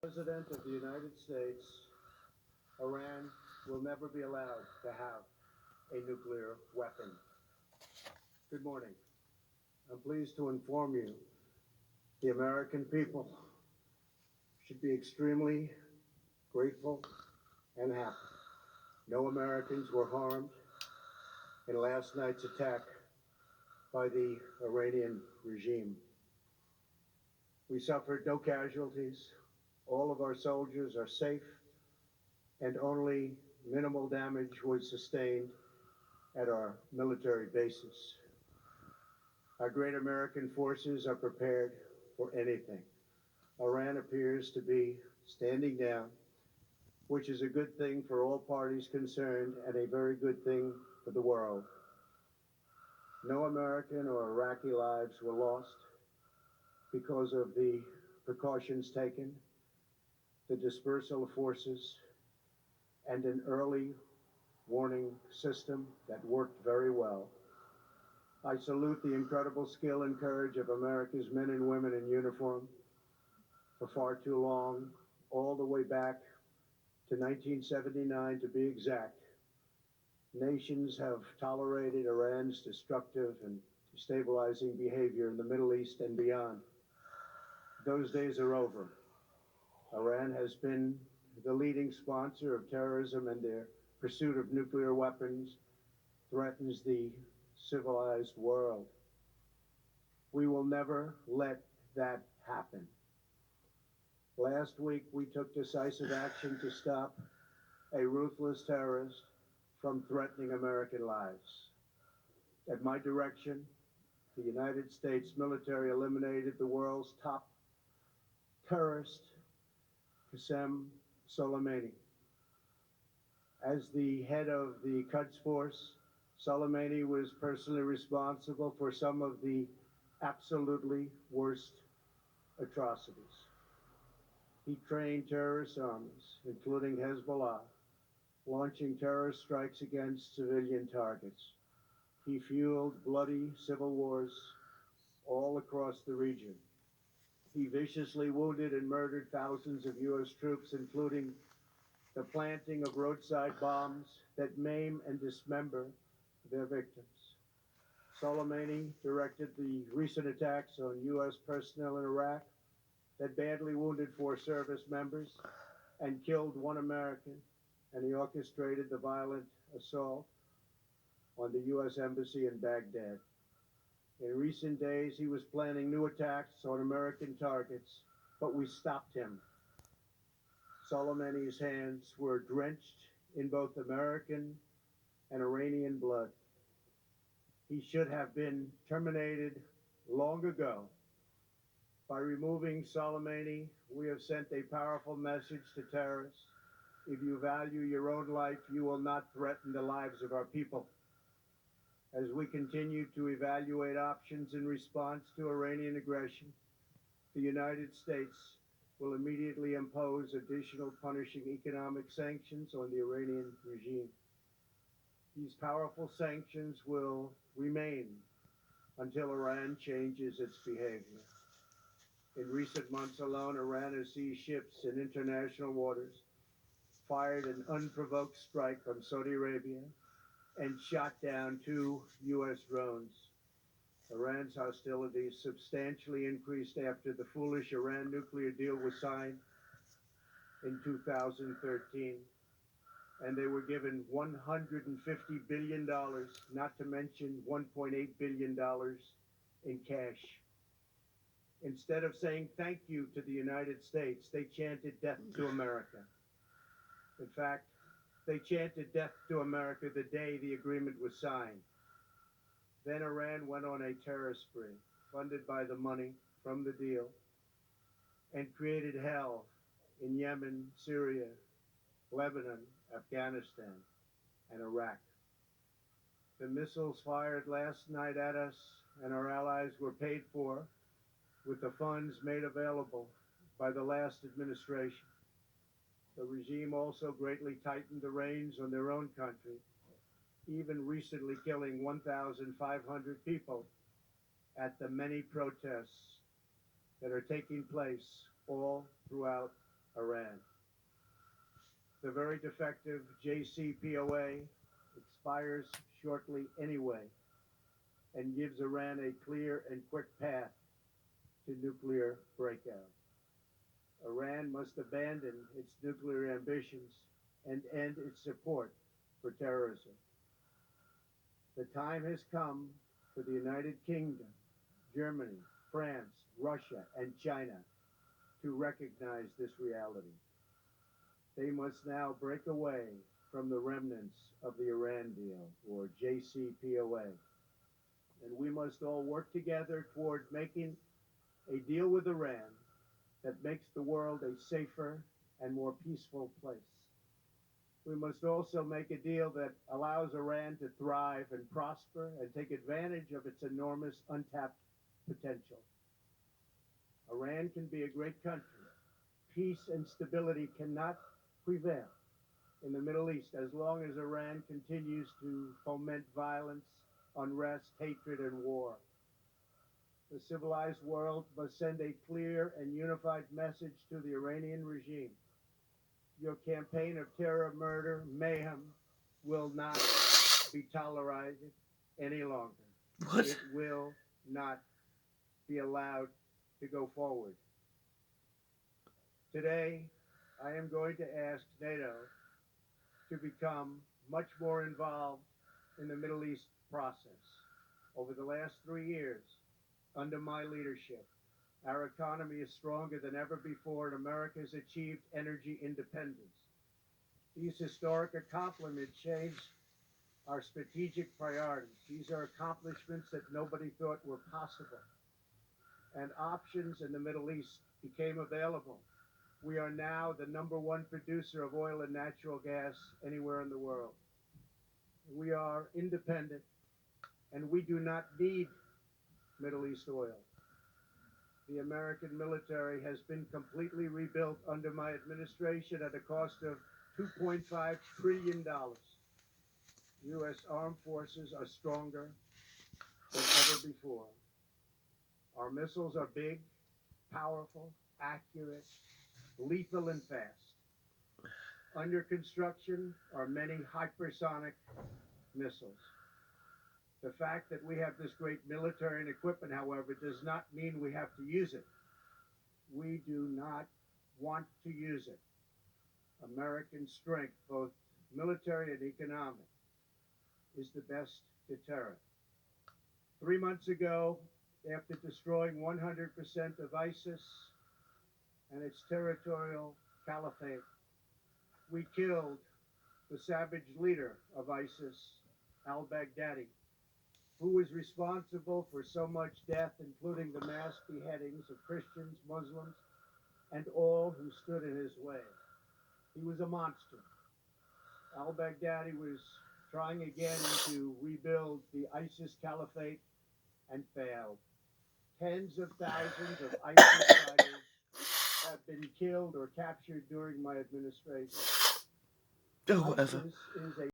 President of the United States, Iran will never be allowed to have a nuclear weapon. Good morning. I'm pleased to inform you the American people should be extremely grateful and happy. No Americans were harmed in last night's attack by the Iranian regime. We suffered no casualties. All of our soldiers are safe, and only minimal damage was sustained at our military bases. Our great American forces are prepared for anything. Iran appears to be standing down, which is a good thing for all parties concerned and a very good thing for the world. No American or Iraqi lives were lost because of the precautions taken, the dispersal of forces, and an early warning system that worked very well. I salute the incredible skill and courage of America's men and women in uniform. For far too long, all the way back to 1979 to be exact, nations have tolerated Iran's destructive and destabilizing behavior in the Middle East and beyond. Those days are over. Iran has been the leading sponsor of terrorism, and their pursuit of nuclear weapons threatens the civilized world. We will never let that happen. Last week, we took decisive action to stop a ruthless terrorist from threatening American lives. At my direction, the United States military eliminated the world's top terrorist, Qasem Soleimani. As the head of the Quds Force, Soleimani was personally responsible for some of the absolutely worst atrocities. He trained terrorist armies, including Hezbollah, launching terrorist strikes against civilian targets. He fueled bloody civil wars all across the region. He viciously wounded and murdered thousands of U.S. troops, including the planting of roadside bombs that maim and dismember their victims. Soleimani directed the recent attacks on U.S. personnel in Iraq that badly wounded 4 service members and killed 1 American, and he orchestrated the violent assault on the U.S. Embassy in Baghdad. In recent days, he was planning new attacks on American targets, but we stopped him. Soleimani's hands were drenched in both American and Iranian blood. He should have been terminated long ago. By removing Soleimani, we have sent a powerful message to terrorists. If you value your own life, you will not threaten the lives of our people. As we continue to evaluate options in response to Iranian aggression, the United States will immediately impose additional punishing economic sanctions on the Iranian regime. These powerful sanctions will remain until Iran changes its behavior. In recent months alone, Iran has seized ships in international waters, fired an unprovoked strike on Saudi Arabia, and shot down 2 U.S. drones. Iran's hostilities substantially increased after the foolish Iran nuclear deal was signed in 2013, and they were given $150 billion, not to mention $1.8 billion in cash. Instead of saying thank you to the United States, they chanted death to America. In fact, they chanted death to America the day the agreement was signed. Then Iran went on a terror spree, funded by the money from the deal, and created hell in Yemen, Syria, Lebanon, Afghanistan, and Iraq. The missiles fired last night at us and our allies were paid for with the funds made available by the last administration. The regime also greatly tightened the reins on their own country, even recently killing 1,500 people at the many protests that are taking place all throughout Iran. The very defective JCPOA expires shortly anyway and gives Iran a clear and quick path to nuclear breakout. Iran must abandon its nuclear ambitions and end its support for terrorism. The time has come for the United Kingdom, Germany, France, Russia, and China to recognize this reality. They must now break away from the remnants of the Iran deal, or JCPOA. And we must all work together toward making a deal with Iran that makes the world a safer and more peaceful place. We must also make a deal that allows Iran to thrive and prosper and take advantage of its enormous untapped potential. Iran can be a great country. Peace and stability cannot prevail in the Middle East as long as Iran continues to foment violence, unrest, hatred, and war. The civilized world must send a clear and unified message to the Iranian regime. Your campaign of terror, murder, mayhem will not be tolerated any longer. What? It will not be allowed to go forward. Today, I am going to ask NATO to become much more involved in the Middle East process. Over the last 3 years, under my leadership, our economy is stronger than ever before, and America has achieved energy independence. These historic accomplishments changed our strategic priorities. These are accomplishments that nobody thought were possible. And options in the Middle East became available. We are now the #1 producer of oil and natural gas anywhere in the world. We are independent, and we do not need Middle East oil. The American military has been completely rebuilt under my administration at a cost of $2.5 trillion. U.S. armed forces are stronger than ever before. Our missiles are big, powerful, accurate, lethal, and fast. Under construction are many hypersonic missiles. The fact that we have this great military and equipment, however, does not mean we have to use it. We do not want to use it. American strength, both military and economic, is the best deterrent. 3 months ago, after destroying 100% of ISIS and its territorial caliphate, we killed the savage leader of ISIS, al-Baghdadi, who was responsible for so much death, including the mass beheadings of Christians, Muslims, and all who stood in his way. He was a monster. Al-Baghdadi was trying again to rebuild the ISIS caliphate and failed. Tens of thousands of ISIS fighters have been killed or captured during my administration. Oh, whatever. ISIS is a